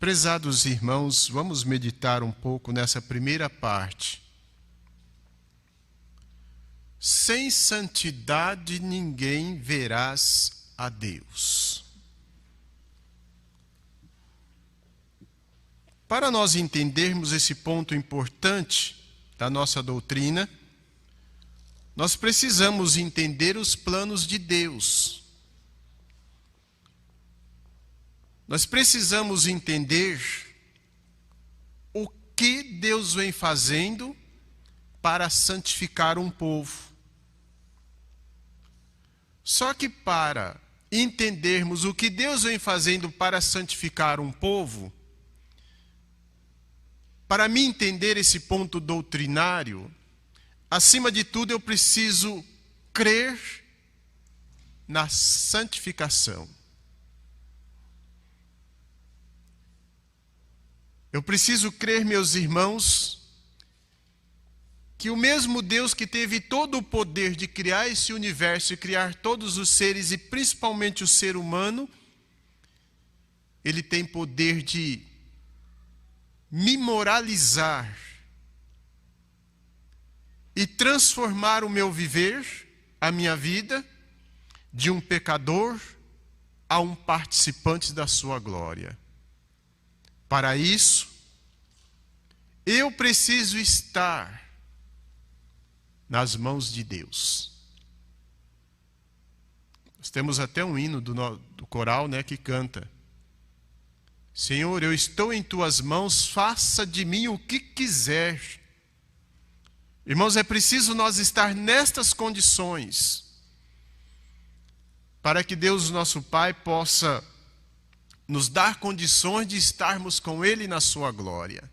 Prezados irmãos, vamos meditar um pouco nessa primeira parte. Sem santidade ninguém verás a Deus. Para nós entendermos esse ponto importante da nossa doutrina, nós precisamos entender os planos de Deus. Nós precisamos entender o que Deus vem fazendo para santificar um povo. Só que para entendermos o que Deus vem fazendo para santificar um povo, para me entender esse ponto doutrinário, acima de tudo eu preciso crer na santificação. Eu preciso crer, meus irmãos, que o mesmo Deus que teve todo o poder de criar esse universo e criar todos os seres, e principalmente o ser humano, Ele tem poder de me moralizar e transformar o meu viver, a minha vida, de um pecador a um participante da sua glória. Para isso, eu preciso estar nas mãos de Deus. Nós temos até um hino do coral, que canta: Senhor, eu estou em tuas mãos, faça de mim o que quiser. Irmãos, é preciso nós estar nestas condições para que Deus, nosso Pai, possa nos dar condições de estarmos com Ele na sua glória.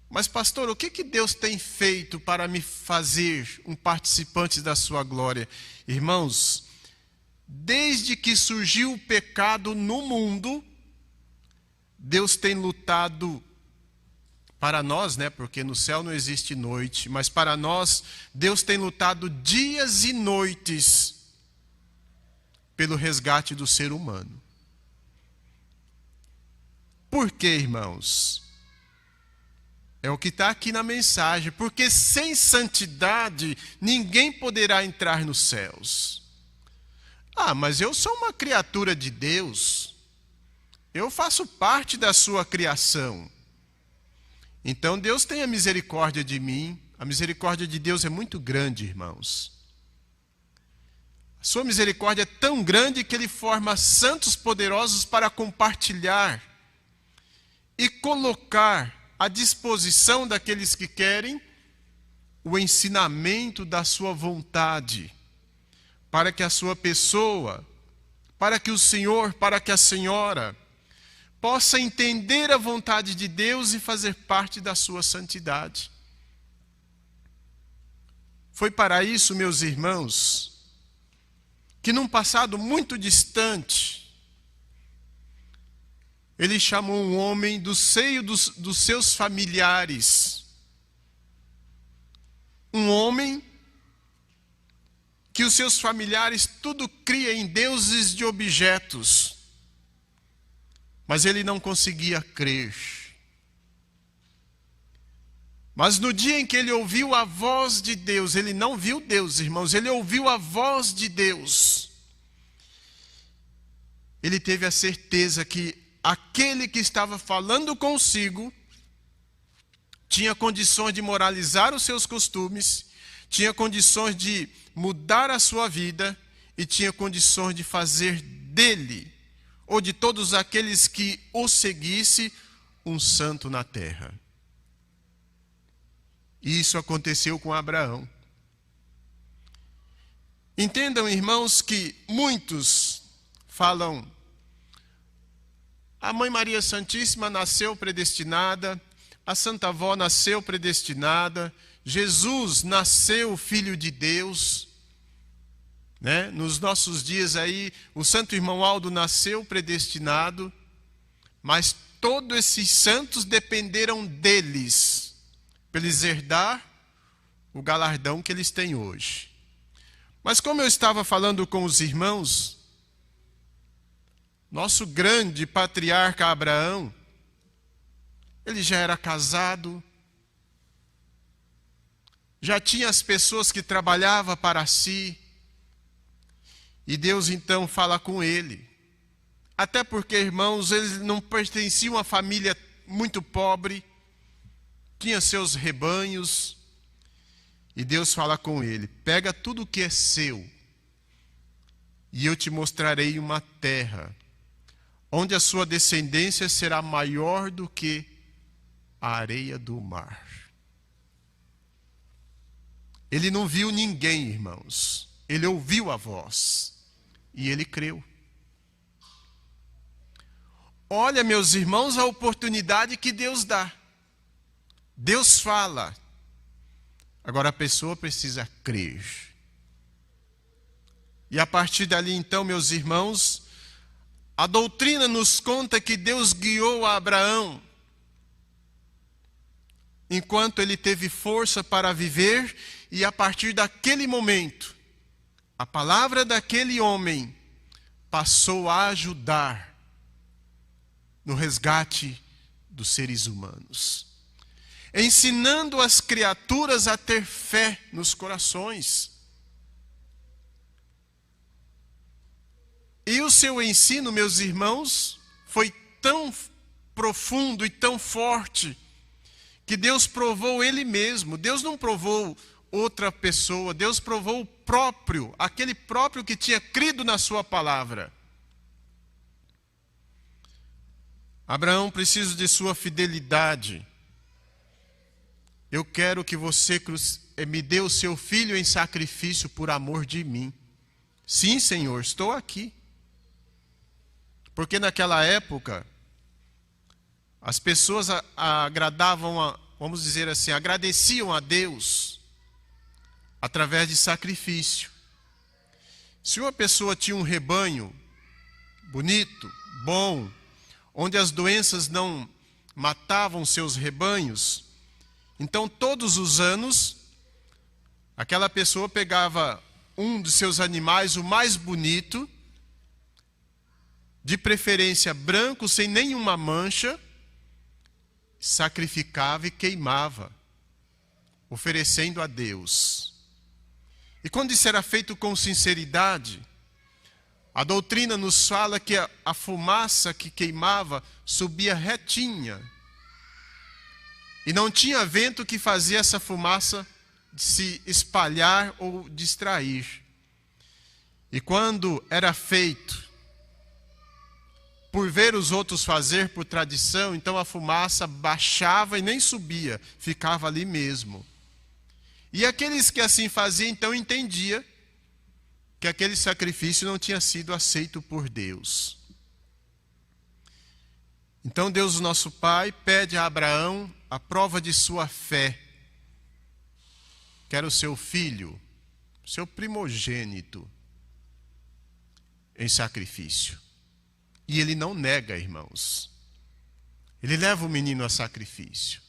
Mas, pastor, o que Deus tem feito para me fazer um participante da sua glória? Irmãos, desde que surgiu o pecado no mundo, Deus tem lutado para nós, porque no céu não existe noite, mas para nós, Deus tem lutado dias e noites pelo resgate do ser humano. Por quê, irmãos? É o que está aqui na mensagem. Porque sem santidade ninguém poderá entrar nos céus. Mas eu sou uma criatura de Deus. Eu faço parte da sua criação. Então Deus tenha misericórdia de mim. A misericórdia de Deus é muito grande, irmãos. A sua misericórdia é tão grande que Ele forma santos poderosos para compartilhar e colocar à disposição daqueles que querem o ensinamento da sua vontade, para que a sua pessoa, para que o senhor, para que a senhora possa entender a vontade de Deus e fazer parte da sua santidade. Foi para isso, meus irmãos, que num passado muito distante, Ele chamou um homem do seio dos seus familiares. Um homem que os seus familiares tudo cria em deuses de objetos. Mas ele não conseguia crer. Mas no dia em que ele ouviu a voz de Deus, ele não viu Deus, irmãos, ele ouviu a voz de Deus. Ele teve a certeza que aquele que estava falando consigo tinha condições de moralizar os seus costumes, tinha condições de mudar a sua vida e tinha condições de fazer dele, ou de todos aqueles que o seguissem, um santo na terra. E isso aconteceu com Abraão. Entendam, irmãos, que muitos falam: a Mãe Maria Santíssima nasceu predestinada, a Santa Avó nasceu predestinada, Jesus nasceu Filho de Deus. Nos nossos dias aí, o Santo Irmão Aldo nasceu predestinado, mas todos esses santos dependeram deles, para eles herdar o galardão que eles têm hoje. Mas como eu estava falando com os irmãos, Nosso grande patriarca Abraão, ele já era casado, já tinha as pessoas que trabalhavam para si, e Deus então fala com ele. Até porque, irmãos, eles não pertenciam a uma família muito pobre, tinha seus rebanhos, e Deus fala com ele: pega tudo o que é seu, e eu te mostrarei uma terra, onde a sua descendência será maior do que a areia do mar. Ele não viu ninguém, irmãos, ele ouviu a voz, e ele creu. Olha, meus irmãos, a oportunidade que Deus dá. Deus fala. Agora a pessoa precisa crer. E a partir dali, então, meus irmãos, a doutrina nos conta que Deus guiou a Abraão enquanto ele teve força para viver, e a partir daquele momento, a palavra daquele homem passou a ajudar no resgate dos seres humanos, ensinando as criaturas a ter fé nos corações. E o seu ensino, meus irmãos, foi tão profundo e tão forte, que Deus provou Ele mesmo. Deus não provou outra pessoa, Deus provou o próprio, aquele próprio que tinha crido na sua palavra. Abraão, preciso de sua fidelidade. Eu quero que você me dê o seu filho em sacrifício por amor de mim. Sim, Senhor, estou aqui. Porque naquela época, as pessoas agradavam, vamos dizer assim, agradeciam a Deus através de sacrifício. Se uma pessoa tinha um rebanho bonito, bom, onde as doenças não matavam seus rebanhos, então todos os anos, aquela pessoa pegava um dos seus animais, o mais bonito, de preferência branco, sem nenhuma mancha, sacrificava e queimava, oferecendo a Deus. E quando isso era feito com sinceridade, a doutrina nos fala que a fumaça que queimava subia retinha, e não tinha vento que fazia essa fumaça se espalhar ou distrair. E quando era feito por ver os outros fazer por tradição, então a fumaça baixava e nem subia, ficava ali mesmo. E aqueles que assim faziam, então entendia que aquele sacrifício não tinha sido aceito por Deus. Então Deus, nosso Pai, pede a Abraão a prova de sua fé, que era o seu filho, seu primogênito, em sacrifício. E ele não nega, irmãos. Ele leva o menino a sacrifício.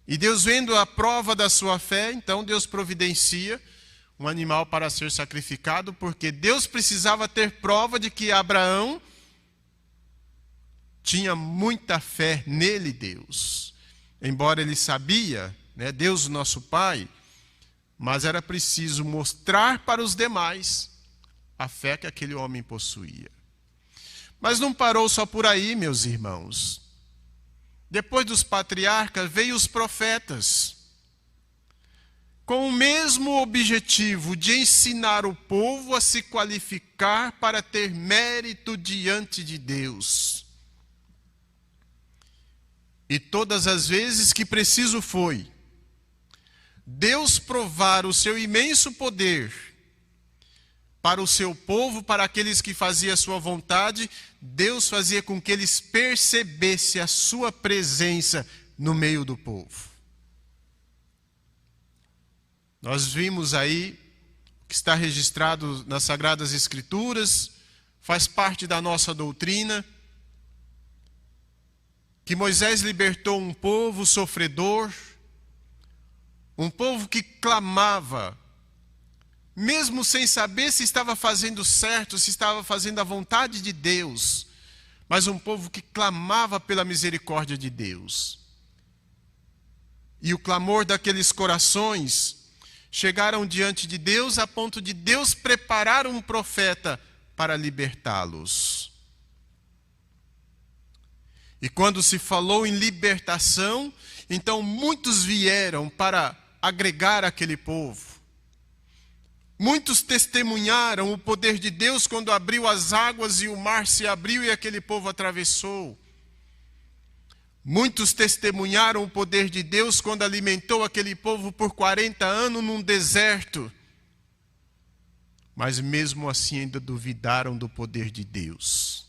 E Deus, vendo a prova da sua fé, então Deus providencia um animal para ser sacrificado, porque Deus precisava ter prova de que Abraão tinha muita fé nele, Deus. Embora ele sabia, né, Deus, nosso Pai, mas era preciso mostrar para os demais a fé que aquele homem possuía. Mas não parou só por aí, meus irmãos. Depois dos patriarcas, veio os profetas, com o mesmo objetivo de ensinar o povo a se qualificar para ter mérito diante de Deus. E todas as vezes que preciso foi, Deus provar o seu imenso poder para o seu povo, para aqueles que faziam a sua vontade, Deus fazia com que eles percebessem a sua presença no meio do povo. Nós vimos aí, que está registrado nas Sagradas Escrituras, faz parte da nossa doutrina, que Moisés libertou um povo sofredor, um povo que clamava: mesmo sem saber se estava fazendo certo, se estava fazendo a vontade de Deus, mas um povo que clamava pela misericórdia de Deus. E o clamor daqueles corações chegaram diante de Deus a ponto de Deus preparar um profeta para libertá-los. E quando se falou em libertação, então muitos vieram para agregar aquele povo. Muitos testemunharam o poder de Deus quando abriu as águas e o mar se abriu e aquele povo atravessou. Muitos testemunharam o poder de Deus quando alimentou aquele povo por 40 anos num deserto. Mas mesmo assim ainda duvidaram do poder de Deus.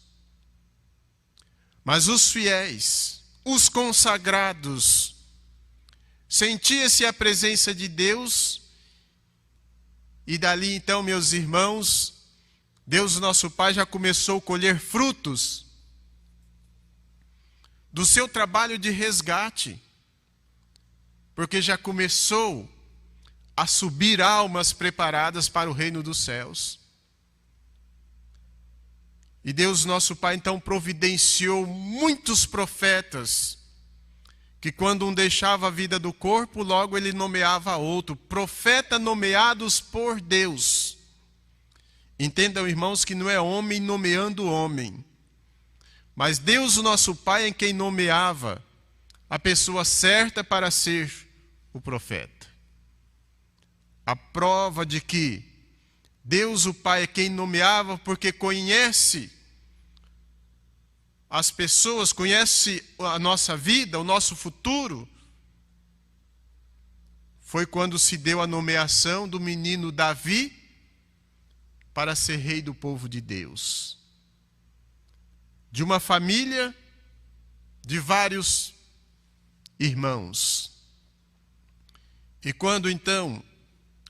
Mas os fiéis, os consagrados, sentia-se a presença de Deus. E dali então, meus irmãos, Deus nosso Pai já começou a colher frutos do seu trabalho de resgate, porque já começou a subir almas preparadas para o reino dos céus. E Deus nosso Pai então providenciou muitos profetas, que quando um deixava a vida do corpo, logo ele nomeava outro, profeta nomeados por Deus. Entendam, irmãos, que não é homem nomeando homem, mas Deus, o nosso Pai, é quem nomeava a pessoa certa para ser o profeta. A prova de que Deus, o Pai, é quem nomeava, porque conhece as pessoas, conhece a nossa vida, o nosso futuro, foi quando se deu a nomeação do menino Davi para ser rei do povo de Deus. De uma família de vários irmãos. E quando então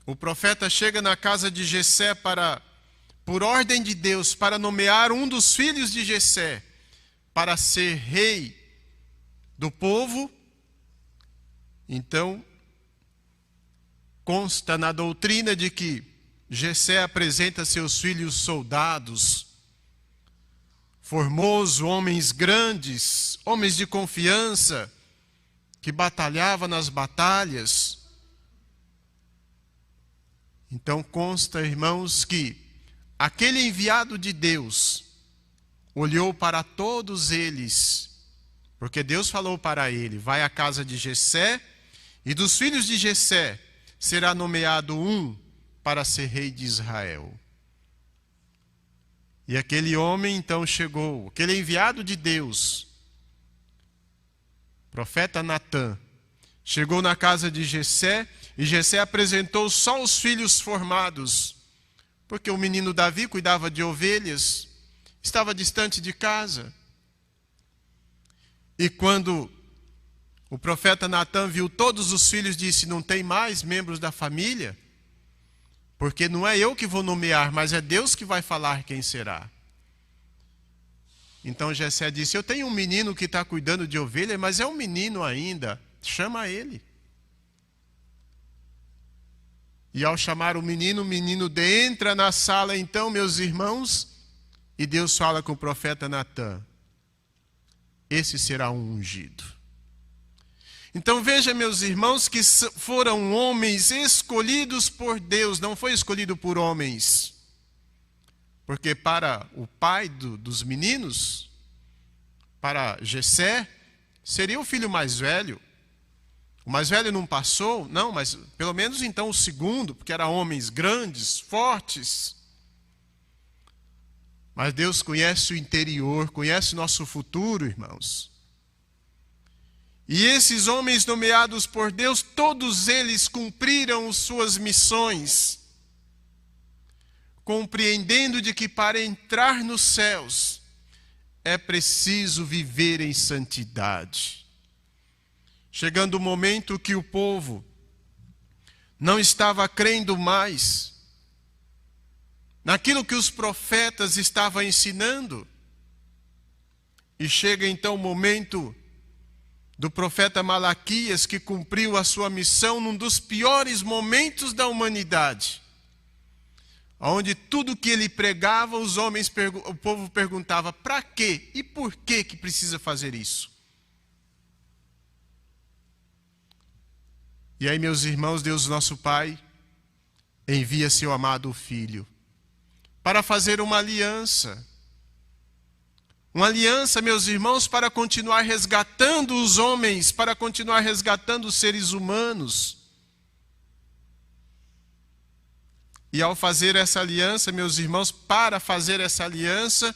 o profeta chega na casa de Jessé por ordem de Deus, para nomear um dos filhos de Jessé para ser rei do povo, então consta na doutrina de que Jessé apresenta seus filhos soldados, formosos, homens grandes, homens de confiança, que batalhavam nas batalhas. Então consta, irmãos, que aquele enviado de Deus olhou para todos eles, porque Deus falou para ele: vai à casa de Jessé, e dos filhos de Jessé será nomeado um para ser rei de Israel. E aquele homem então chegou, aquele enviado de Deus, profeta Natã, chegou na casa de Jessé, e Jessé apresentou só os filhos formados, porque o menino Davi cuidava de ovelhas, estava distante de casa. E quando o profeta Natã viu todos os filhos, disse: não tem mais membros da família, porque não é eu que vou nomear, mas é Deus que vai falar quem será. Então Jessé disse: eu tenho um menino que está cuidando de ovelha, mas é um menino ainda, chama ele. E ao chamar o menino entra na sala, então, meus irmãos, e Deus fala com o profeta Natã: esse será um ungido. Então veja, meus irmãos, que foram homens escolhidos por Deus, não foi escolhido por homens. Porque para o pai dos meninos, para Jessé, seria o filho mais velho. O mais velho não passou, não, mas pelo menos então o segundo, porque eram homens grandes, fortes. Mas Deus conhece o interior, conhece o nosso futuro, irmãos. E esses homens nomeados por Deus, todos eles cumpriram suas missões, compreendendo de que para entrar nos céus é preciso viver em santidade. Chegando o momento que o povo não estava crendo mais naquilo que os profetas estavam ensinando, e chega então o momento do profeta Malaquias, que cumpriu a sua missão num dos piores momentos da humanidade, onde tudo que ele pregava, o povo perguntava: para quê e por que precisa fazer isso? E aí, meus irmãos, Deus nosso Pai envia seu amado Filho para fazer uma aliança. Uma aliança, meus irmãos, para continuar resgatando os homens, para continuar resgatando os seres humanos. E ao fazer essa aliança, meus irmãos, para fazer essa aliança,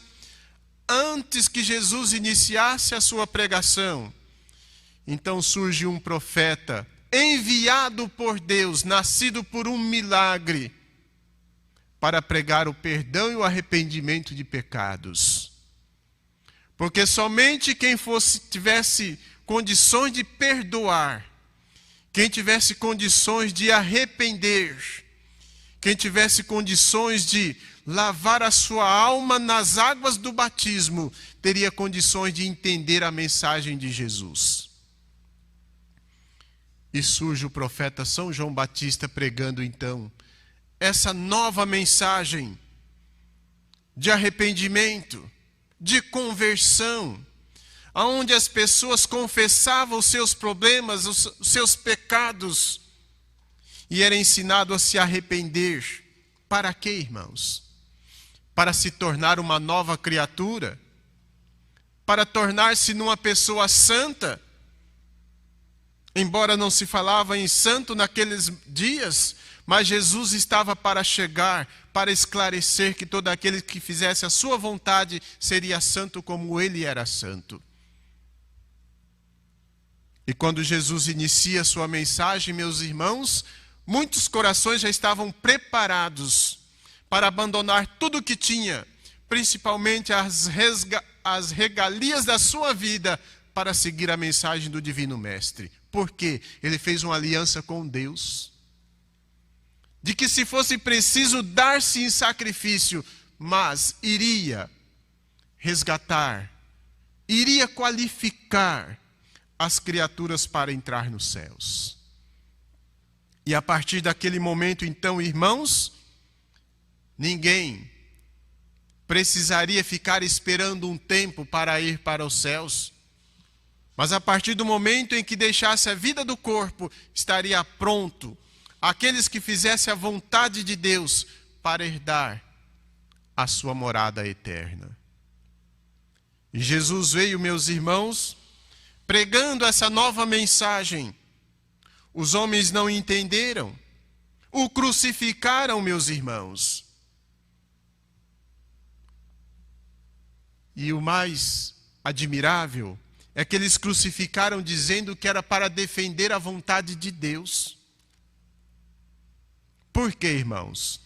antes que Jesus iniciasse a sua pregação, então surge um profeta enviado por Deus, nascido por um milagre, para pregar o perdão e o arrependimento de pecados. Porque somente quem tivesse condições de perdoar, quem tivesse condições de arrepender, quem tivesse condições de lavar a sua alma nas águas do batismo, teria condições de entender a mensagem de Jesus. E surge o profeta São João Batista pregando então essa nova mensagem de arrependimento, de conversão, onde as pessoas confessavam os seus problemas, os seus pecados, e era ensinado a se arrepender. Para quê, irmãos? Para se tornar uma nova criatura? Para tornar-se numa pessoa santa? Embora não se falava em santo naqueles dias, mas Jesus estava para chegar, para esclarecer que todo aquele que fizesse a sua vontade seria santo como ele era santo. E quando Jesus inicia a sua mensagem, meus irmãos, muitos corações já estavam preparados para abandonar tudo o que tinha, principalmente as regalias da sua vida, para seguir a mensagem do Divino Mestre. Por quê? Ele fez uma aliança com Deus, de que se fosse preciso dar-se em sacrifício, mas iria resgatar, iria qualificar as criaturas para entrar nos céus. E a partir daquele momento, então, irmãos, ninguém precisaria ficar esperando um tempo para ir para os céus. Mas a partir do momento em que deixasse a vida do corpo, estaria pronto aqueles que fizessem a vontade de Deus para herdar a sua morada eterna. E Jesus veio, meus irmãos, pregando essa nova mensagem. Os homens não entenderam, o crucificaram, meus irmãos. E o mais admirável é que eles crucificaram dizendo que era para defender a vontade de Deus. Por quê, irmãos?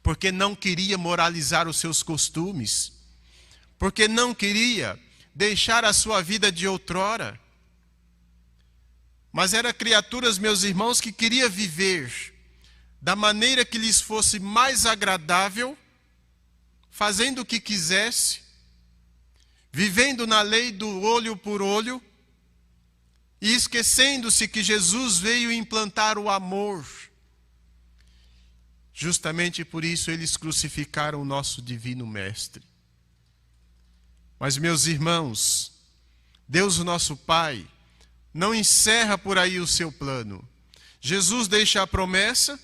Porque não queria moralizar os seus costumes, porque não queria deixar a sua vida de outrora. Mas eram criaturas, meus irmãos, que queriam viver da maneira que lhes fosse mais agradável, fazendo o que quisesse, vivendo na lei do olho por olho, e esquecendo-se que Jesus veio implantar o amor. Justamente por isso eles crucificaram o nosso Divino Mestre. Mas, meus irmãos, Deus, o nosso Pai, não encerra por aí o seu plano. Jesus deixa a promessa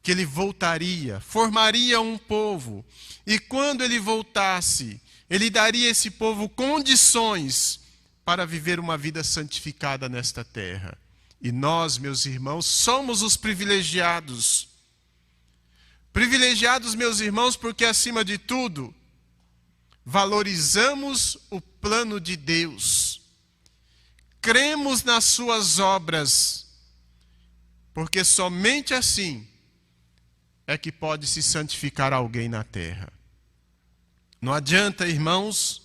que ele voltaria, formaria um povo, e quando ele voltasse, ele daria a esse povo condições para viver uma vida santificada nesta terra. E nós, meus irmãos, somos os privilegiados. Privilegiados, meus irmãos, porque acima de tudo, valorizamos o plano de Deus. Cremos nas suas obras, porque somente assim é que pode se santificar alguém na terra. Não adianta, irmãos,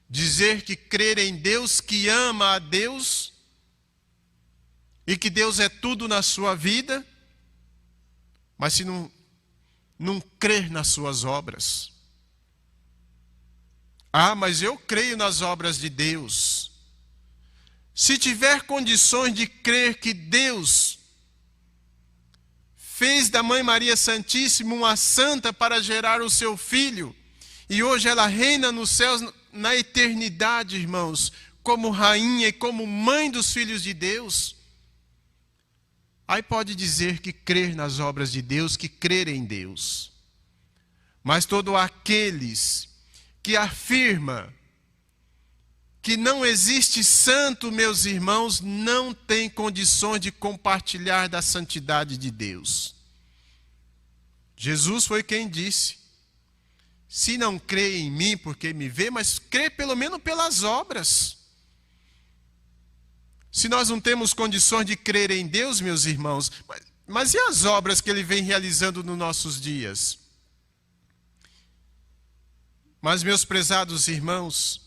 dizer que crer em Deus, que ama a Deus, e que Deus é tudo na sua vida, mas se não crer nas suas obras. Ah, mas eu creio nas obras de Deus. Se tiver condições de crer que Deus fez da Mãe Maria Santíssima uma santa para gerar o seu filho. E hoje ela reina nos céus na eternidade, irmãos, como rainha e como mãe dos filhos de Deus. Aí pode dizer que crer nas obras de Deus, que crer em Deus. Mas todos aqueles que afirmam que não existe santo, meus irmãos, não têm condições de compartilhar da santidade de Deus. Jesus foi quem disse: se não crê em mim porque me vê, mas crê pelo menos pelas obras. Se nós não temos condições de crer em Deus, meus irmãos, mas e as obras que Ele vem realizando nos nossos dias? Mas, meus prezados irmãos,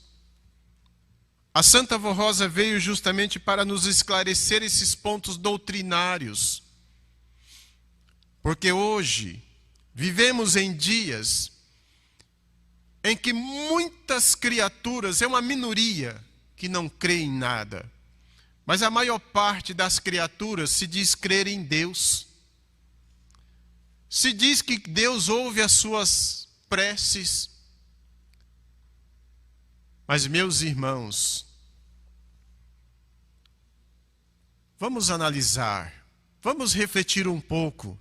a Santa Vó Rosa veio justamente para nos esclarecer esses pontos doutrinários. Porque hoje vivemos em dias em que muitas criaturas, é uma minoria que não crê em nada, mas a maior parte das criaturas se diz crer em Deus. Se diz que Deus ouve as suas preces. Mas, meus irmãos, vamos analisar, vamos refletir um pouco.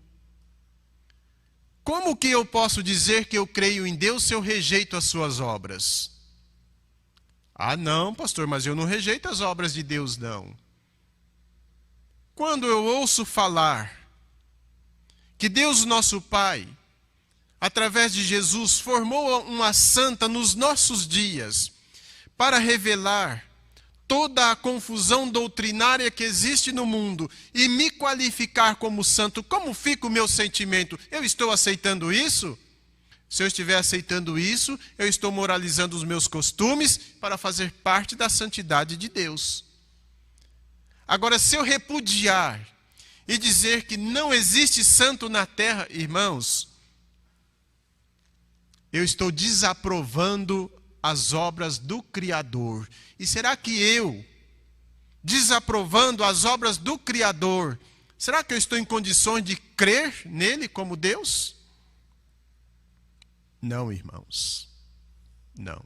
Como que eu posso dizer que eu creio em Deus se eu rejeito as suas obras? Ah, não, pastor, mas eu não rejeito as obras de Deus, não. Quando eu ouço falar que Deus, nosso Pai, através de Jesus, formou uma santa nos nossos dias para revelar toda a confusão doutrinária que existe no mundo e me qualificar como santo, como fica o meu sentimento? Eu estou aceitando isso? Se eu estiver aceitando isso, eu estou moralizando os meus costumes para fazer parte da santidade de Deus. Agora, se eu repudiar e dizer que não existe santo na terra, irmãos, eu estou desaprovando as obras do Criador. E será que eu, desaprovando as obras do Criador, será que eu estou em condições de crer nele como Deus? Não, irmãos. Não.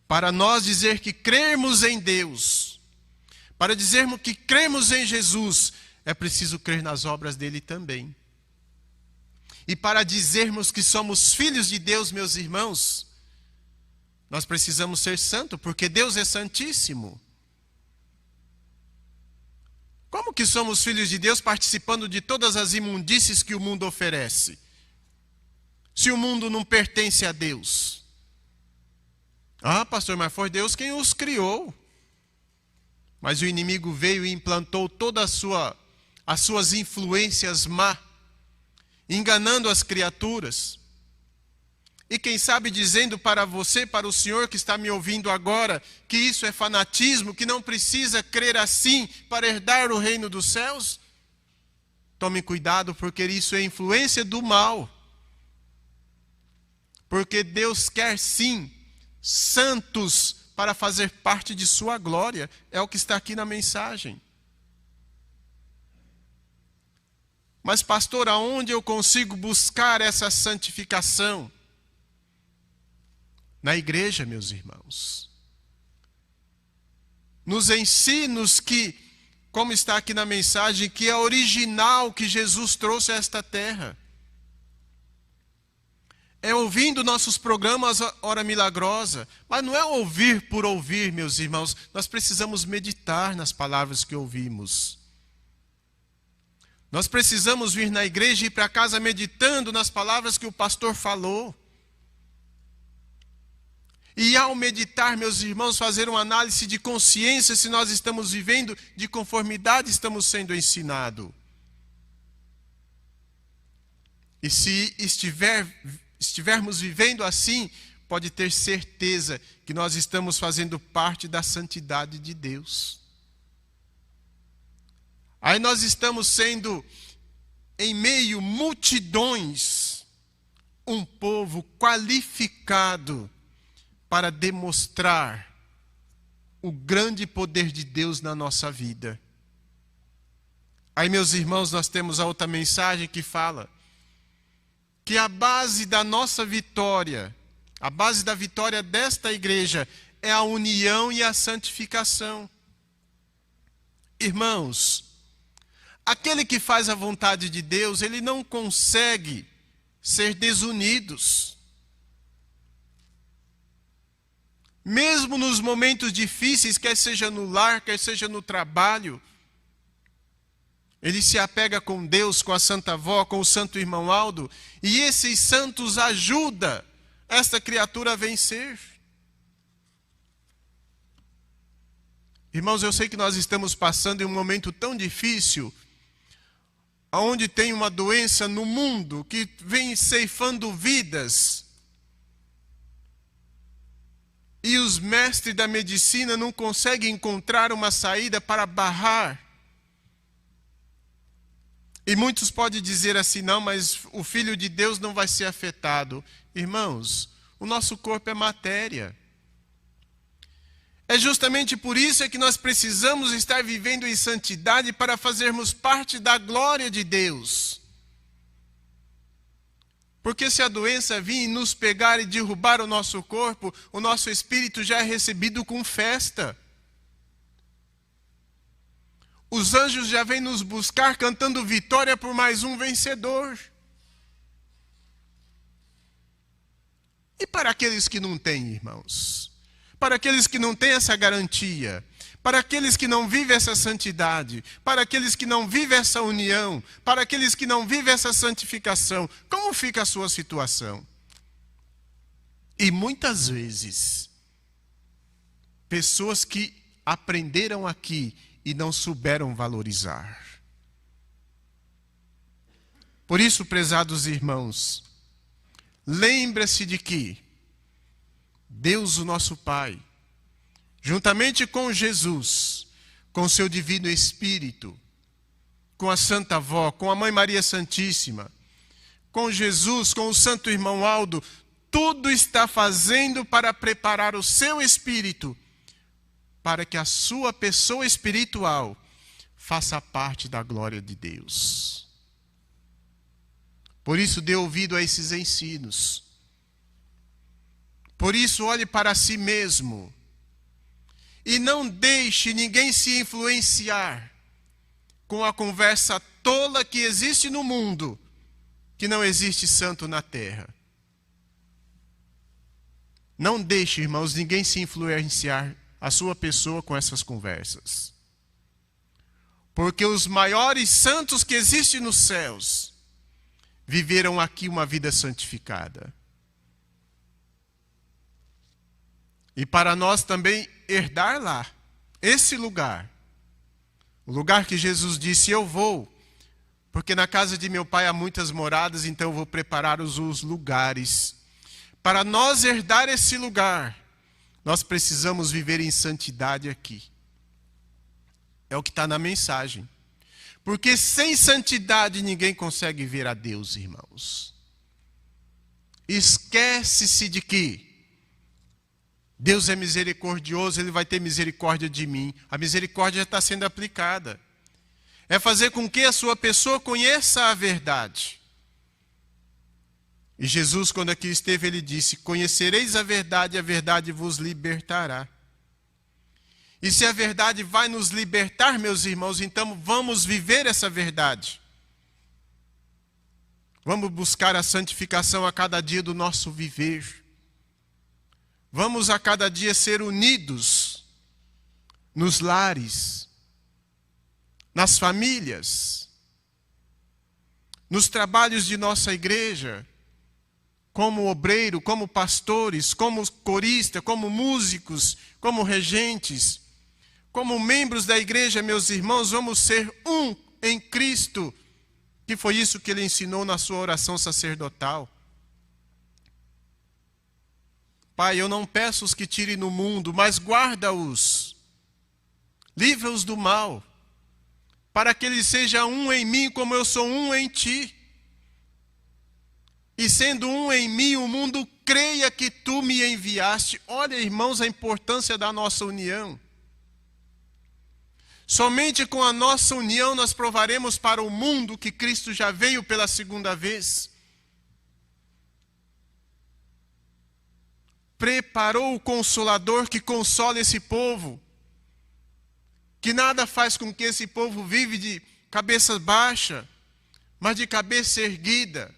Para nós dizer que cremos em Deus, para dizermos que cremos em Jesus, é preciso crer nas obras dele também. E para dizermos que somos filhos de Deus, meus irmãos, nós precisamos ser santos, porque Deus é santíssimo. Como que somos filhos de Deus participando de todas as imundícies que o mundo oferece? Se o mundo não pertence a Deus. Ah, pastor, mas foi Deus quem os criou. Mas o inimigo veio e implantou todas as suas influências má, enganando as criaturas. E quem sabe dizendo para você, para o senhor que está me ouvindo agora, que isso é fanatismo, que não precisa crer assim para herdar o reino dos céus. Tome cuidado, porque isso é influência do mal. Porque Deus quer sim santos para fazer parte de sua glória. É o que está aqui na mensagem. Mas, pastor, aonde eu consigo buscar essa santificação? Na igreja, meus irmãos. Nos ensinos que, como está aqui na mensagem, que é original que Jesus trouxe a esta terra. É ouvindo nossos programas Hora Milagrosa. Mas não é ouvir por ouvir, meus irmãos. Nós precisamos meditar nas palavras que ouvimos. Nós precisamos vir na igreja e ir para casa meditando nas palavras que o pastor falou. E ao meditar, meus irmãos, fazer uma análise de consciência se nós estamos vivendo de conformidade estamos sendo ensinados. E se estivermos vivendo assim, pode ter certeza que nós estamos fazendo parte da santidade de Deus. Aí nós estamos sendo, em meio multidões, um povo qualificado para demonstrar o grande poder de Deus na nossa vida. Aí, meus irmãos, nós temos a outra mensagem que fala que a base da nossa vitória, a base da vitória desta igreja é a união e a santificação. Irmãos, aquele que faz a vontade de Deus, ele não consegue ser desunidos. Mesmo nos momentos difíceis, quer seja no lar, quer seja no trabalho, ele se apega com Deus, com a Santa Avó, com o Santo Irmão Aldo, e esses santos ajudam esta criatura a vencer. Irmãos, eu sei que nós estamos passando em um momento tão difícil, onde tem uma doença no mundo que vem ceifando vidas. E os mestres da medicina não conseguem encontrar uma saída para barrar. E muitos podem dizer assim, não, mas o Filho de Deus não vai ser afetado. Irmãos, o nosso corpo é matéria. É justamente por isso que nós precisamos estar vivendo em santidade para fazermos parte da glória de Deus. Porque se a doença vir nos pegar e derrubar o nosso corpo, o nosso espírito já é recebido com festa. Os anjos já vêm nos buscar cantando vitória por mais um vencedor. E para aqueles que não têm, irmãos? Para aqueles que não têm essa garantia, para aqueles que não vivem essa santidade, para aqueles que não vivem essa união, para aqueles que não vivem essa santificação, como fica a sua situação? E muitas vezes, pessoas que aprenderam aqui e não souberam valorizar. Por isso, prezados irmãos, lembre-se de que Deus, o nosso Pai, juntamente com Jesus, com seu Divino Espírito, com a Santa Avó, com a Mãe Maria Santíssima, com Jesus, com o Santo Irmão Aldo, tudo está fazendo para preparar o seu espírito, para que a sua pessoa espiritual faça parte da glória de Deus. Por isso, dê ouvido a esses ensinos. Por isso, olhe para si mesmo e não deixe ninguém se influenciar com a conversa tola que existe no mundo, que não existe santo na terra. Não deixe, irmãos, ninguém se influenciar a sua pessoa com essas conversas. Porque os maiores santos que existem nos céus viveram aqui uma vida santificada. E para nós também herdar lá, esse lugar, o lugar que Jesus disse, eu vou, porque na casa de meu Pai há muitas moradas, então eu vou preparar os lugares. Para nós herdar esse lugar, nós precisamos viver em santidade aqui. É o que está na mensagem. Porque sem santidade ninguém consegue ver a Deus, irmãos. Esquece-se de que Deus é misericordioso, Ele vai ter misericórdia de mim. A misericórdia já está sendo aplicada. É fazer com que a sua pessoa conheça a verdade. E Jesus, quando aqui esteve, Ele disse, conhecereis a verdade vos libertará. E se a verdade vai nos libertar, meus irmãos, então vamos viver essa verdade. Vamos buscar a santificação a cada dia do nosso viver. Vamos a cada dia ser unidos nos lares, nas famílias, nos trabalhos de nossa igreja, como obreiro, como pastores, como corista, como músicos, como regentes, como membros da igreja, meus irmãos, vamos ser um em Cristo, que foi isso que ele ensinou na sua oração sacerdotal. Pai, eu não peço os que tirem no mundo, mas guarda-os, livra-os do mal, para que eles sejam um em mim como eu sou um em ti. E sendo um em mim, o mundo creia que tu me enviaste. Olha, irmãos, a importância da nossa união. Somente com a nossa união nós provaremos para o mundo que Cristo já veio pela segunda vez. Preparou o Consolador que consola esse povo, que nada faz com que esse povo vive de cabeça baixa, mas de cabeça erguida,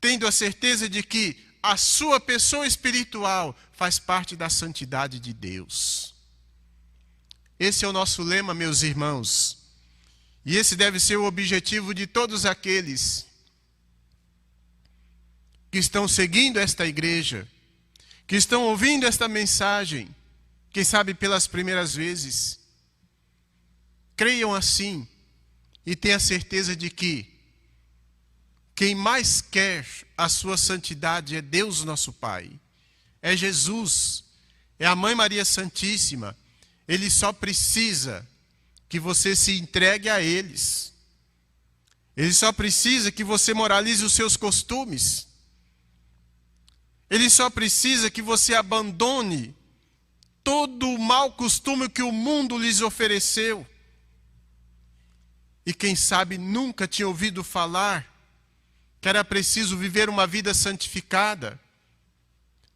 tendo a certeza de que a sua pessoa espiritual faz parte da santidade de Deus. Esse é o nosso lema, meus irmãos, e esse deve ser o objetivo de todos aqueles que estão seguindo esta igreja, que estão ouvindo esta mensagem, quem sabe pelas primeiras vezes. Creiam assim e tenham a certeza de que quem mais quer a sua santidade é Deus nosso Pai, é Jesus, é a Mãe Maria Santíssima. Ele só precisa que você se entregue a eles. Ele só precisa que você moralize os seus costumes. Ele só precisa que você abandone todo o mau costume que o mundo lhes ofereceu. E quem sabe nunca tinha ouvido falar que era preciso viver uma vida santificada.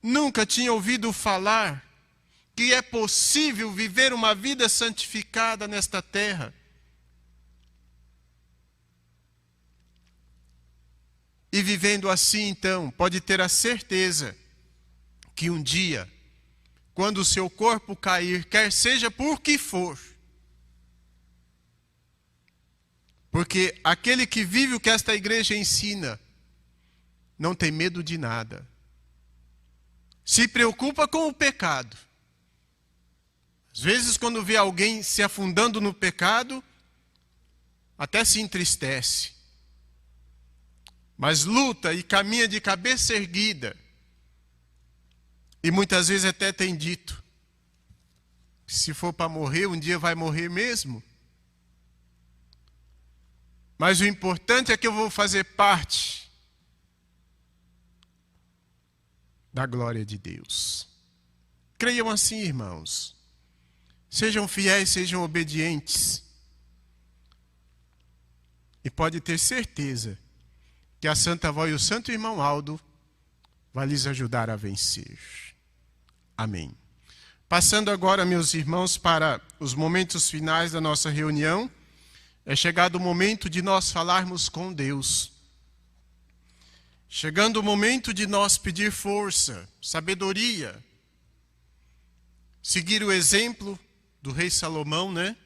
Nunca tinha ouvido falar que é possível viver uma vida santificada nesta terra. E vivendo assim, então, pode ter a certeza que um dia, quando o seu corpo cair, quer seja por que for, porque aquele que vive o que esta igreja ensina, não tem medo de nada. Se preocupa com o pecado. Às vezes, quando vê alguém se afundando no pecado, até se entristece. Mas luta e caminha de cabeça erguida. E muitas vezes até tem dito, se for para morrer, um dia vai morrer mesmo. Mas o importante é que eu vou fazer parte da glória de Deus. Creiam assim, irmãos. Sejam fiéis, sejam obedientes. E pode ter certeza que a Santa Avó e o Santo Irmão Aldo vai lhes ajudar a vencer. Amém. Passando agora, meus irmãos, para os momentos finais da nossa reunião, é chegado o momento de nós falarmos com Deus. Chegando o momento de nós pedir força, sabedoria, seguir o exemplo do rei Salomão, né?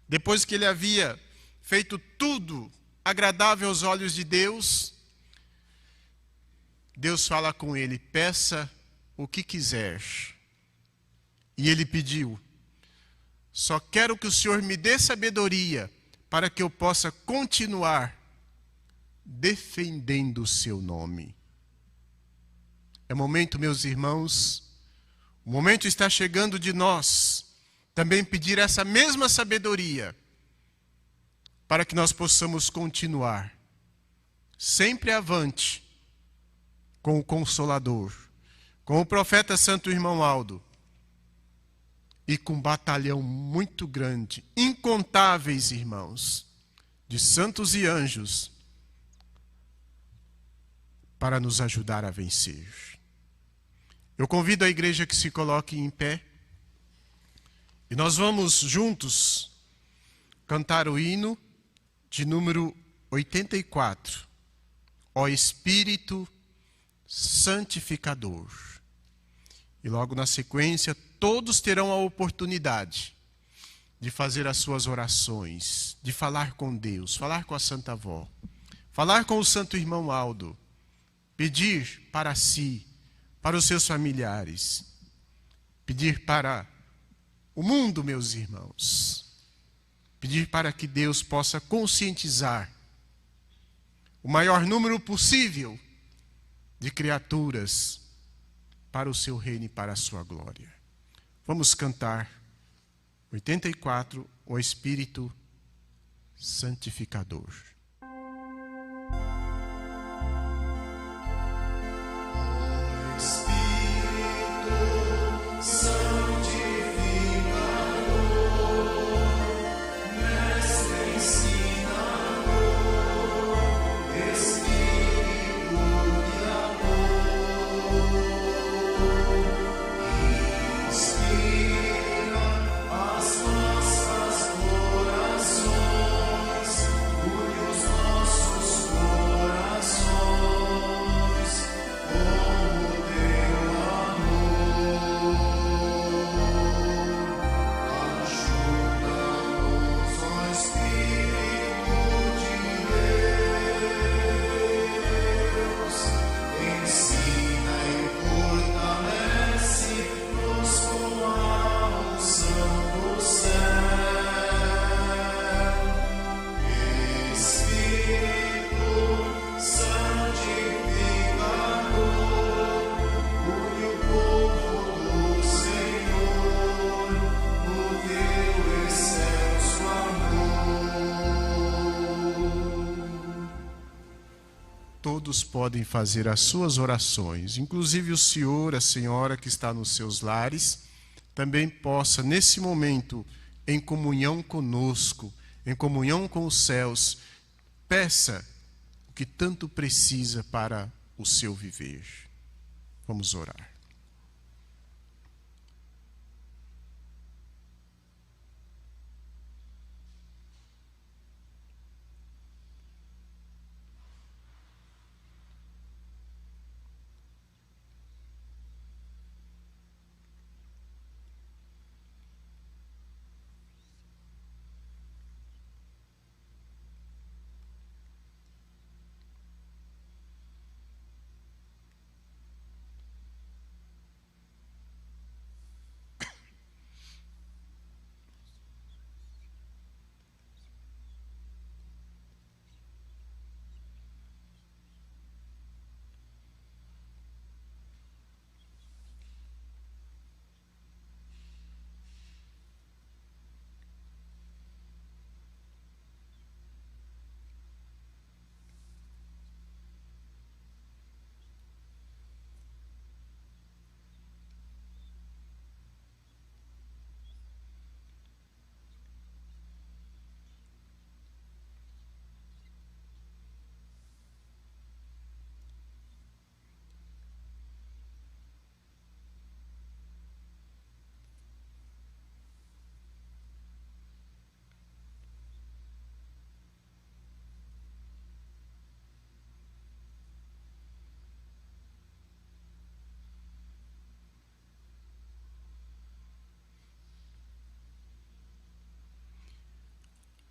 Depois que ele havia feito tudo agradável aos olhos de Deus, Deus fala com ele, peça o que quiser. E ele pediu, só quero que o Senhor me dê sabedoria para que eu possa continuar defendendo o seu nome. É momento, meus irmãos, o momento está chegando de nós também pedir essa mesma sabedoria para que nós possamos continuar sempre avante com o Consolador, com o profeta Santo Irmão Aldo e com um batalhão muito grande, incontáveis irmãos, de santos e anjos, para nos ajudar a vencer. Eu convido a igreja que se coloque em pé e nós vamos juntos cantar o hino de número 84, Ó Espírito Santificador. E logo na sequência, todos terão a oportunidade de fazer as suas orações, de falar com Deus, falar com a Santa Avó, falar com o Santo Irmão Aldo, pedir para si, para os seus familiares, pedir para o mundo, meus irmãos, pedir para que Deus possa conscientizar o maior número possível de criaturas para o seu reino e para a sua glória. Vamos cantar 84, o Espírito Santificador. Espírito Santificador. todos podem fazer as suas orações, inclusive o senhor, a senhora que está nos seus lares, também possa, nesse momento, em comunhão conosco, em comunhão com os céus, peça o que tanto precisa para o seu viver. Vamos orar.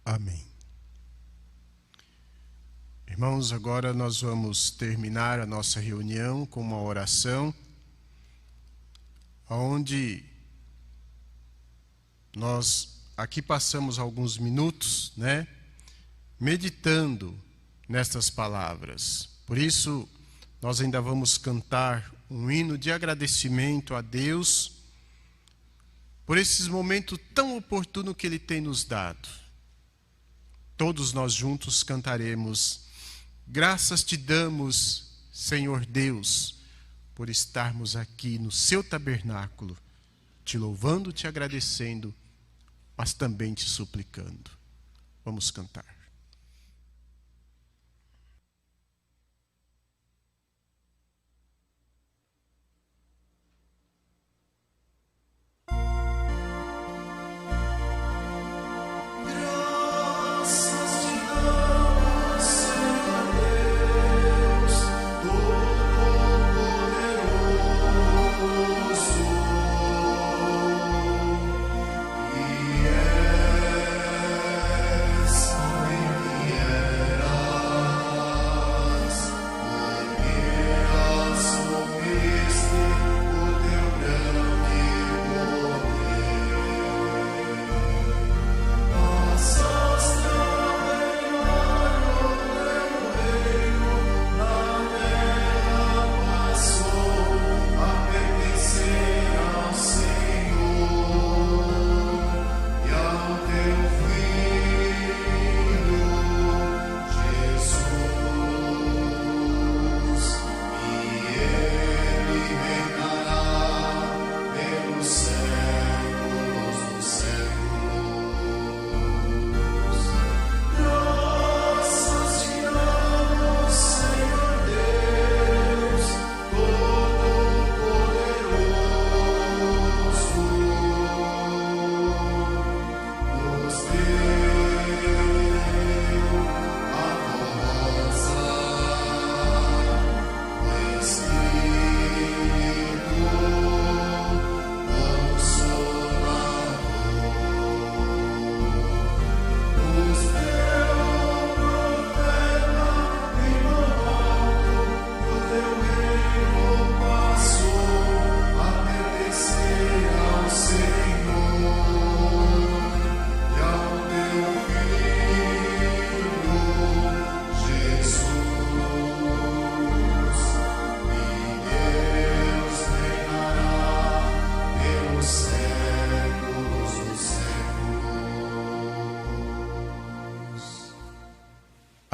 Amém. Irmãos, agora nós vamos terminar a nossa reunião com uma oração, onde nós aqui passamos alguns minutos, meditando nestas palavras. Por isso, nós ainda vamos cantar um hino de agradecimento a Deus por esses momentos tão oportunos que Ele tem nos dado. Todos nós juntos cantaremos: graças te damos, Senhor Deus, por estarmos aqui no seu tabernáculo, te louvando, te agradecendo, mas também te suplicando. Vamos cantar.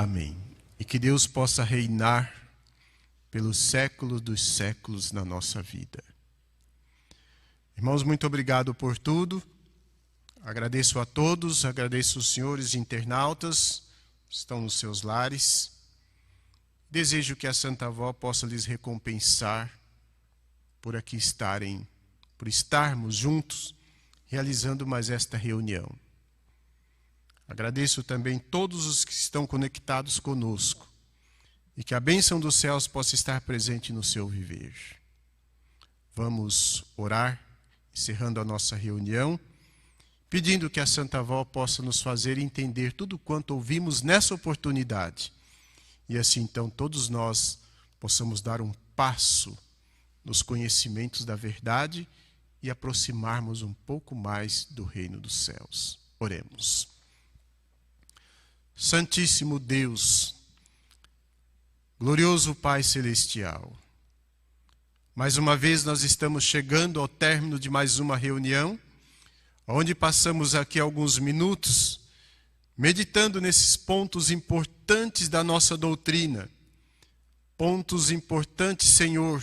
Amém. E que Deus possa reinar pelos séculos dos séculos na nossa vida. Irmãos, muito obrigado por tudo. Agradeço a todos, agradeço os senhores internautas que estão nos seus lares. Desejo que a Santa Avó possa lhes recompensar por aqui estarem, por estarmos juntos, realizando mais esta reunião. Agradeço também todos os que estão conectados conosco e que a bênção dos céus possa estar presente no seu viver. Vamos orar, encerrando a nossa reunião, pedindo que a Santa Avó possa nos fazer entender tudo quanto ouvimos nessa oportunidade. E assim, então, todos nós possamos dar um passo nos conhecimentos da verdade e aproximarmos um pouco mais do reino dos céus. Oremos. Santíssimo Deus, glorioso Pai Celestial, mais uma vez nós estamos chegando ao término de mais uma reunião, onde passamos aqui alguns minutos meditando nesses pontos importantes da nossa doutrina, pontos importantes, Senhor,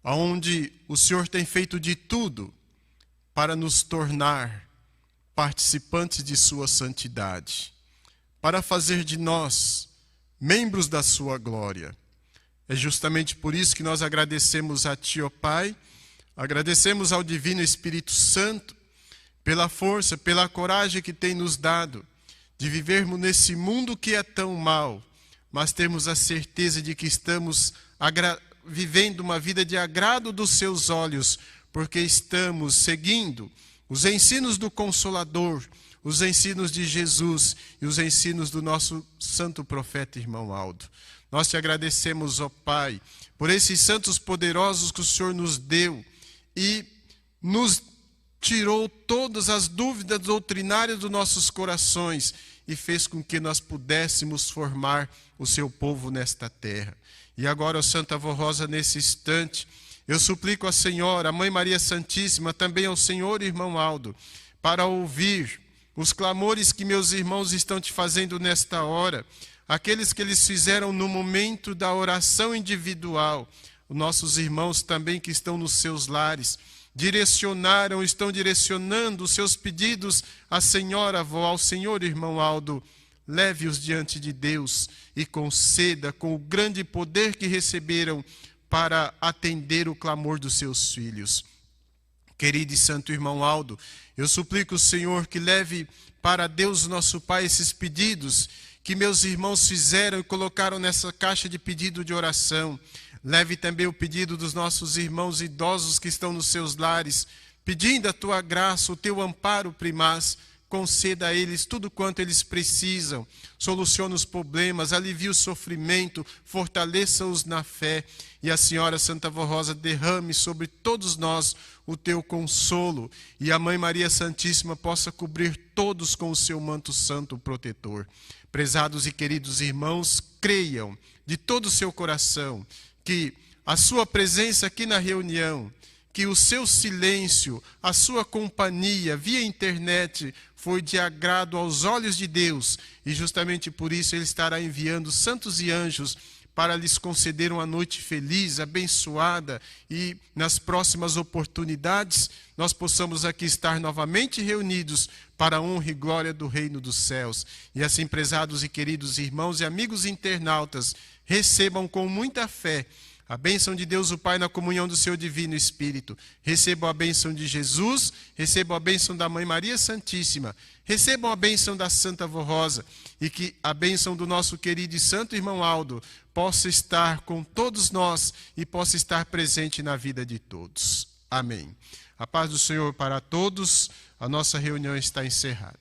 onde o Senhor tem feito de tudo para nos tornar participantes de sua santidade, para fazer de nós membros da sua glória. É justamente por isso que nós agradecemos a Ti, ó Pai, agradecemos ao Divino Espírito Santo, pela força, pela coragem que tem nos dado de vivermos nesse mundo que é tão mau, mas temos a certeza de que estamos vivendo uma vida de agrado dos Seus olhos, porque estamos seguindo os ensinos do Consolador, os ensinos de Jesus e os ensinos do nosso santo profeta irmão Aldo. Nós te agradecemos, ó Pai, por esses santos poderosos que o Senhor nos deu e nos tirou todas as dúvidas doutrinárias dos nossos corações e fez com que nós pudéssemos formar o seu povo nesta terra. E agora, ó Santa Avó Rosa, nesse instante, eu suplico à Senhora, a Mãe Maria Santíssima, também ao Senhor irmão Aldo, para ouvir os clamores que meus irmãos estão te fazendo nesta hora, aqueles que eles fizeram no momento da oração individual, os nossos irmãos também que estão nos seus lares, estão direcionando os seus pedidos à Senhora Avó, ao Senhor irmão Aldo. Leve-os diante de Deus e conceda com o grande poder que receberam para atender o clamor dos seus filhos. Querido e santo irmão Aldo, eu suplico o Senhor que leve para Deus nosso Pai esses pedidos que meus irmãos fizeram e colocaram nessa caixa de pedido de oração. Leve também o pedido dos nossos irmãos idosos que estão nos seus lares, pedindo a tua graça, o teu amparo primaz. Conceda a eles tudo quanto eles precisam, solucione os problemas, alivie o sofrimento, fortaleça-os na fé. E a Senhora Santa Avó Rosa derrame sobre todos nós o teu consolo, e a Mãe Maria Santíssima possa cobrir todos com o seu manto santo protetor. Prezados e queridos irmãos, creiam de todo o seu coração que a sua presença aqui na reunião, que o seu silêncio, a sua companhia via internet foi de agrado aos olhos de Deus, e justamente por isso Ele estará enviando santos e anjos para lhes conceder uma noite feliz, abençoada, e nas próximas oportunidades nós possamos aqui estar novamente reunidos para a honra e glória do reino dos céus. E assim, prezados e queridos irmãos e amigos internautas, recebam com muita fé a bênção de Deus o Pai na comunhão do seu Divino Espírito. Recebam a bênção de Jesus, recebam a bênção da Mãe Maria Santíssima, recebam a bênção da Santa Avó Rosa, e que a bênção do nosso querido e santo irmão Aldo possa estar com todos nós e possa estar presente na vida de todos. Amém. A paz do Senhor para todos. A nossa reunião está encerrada.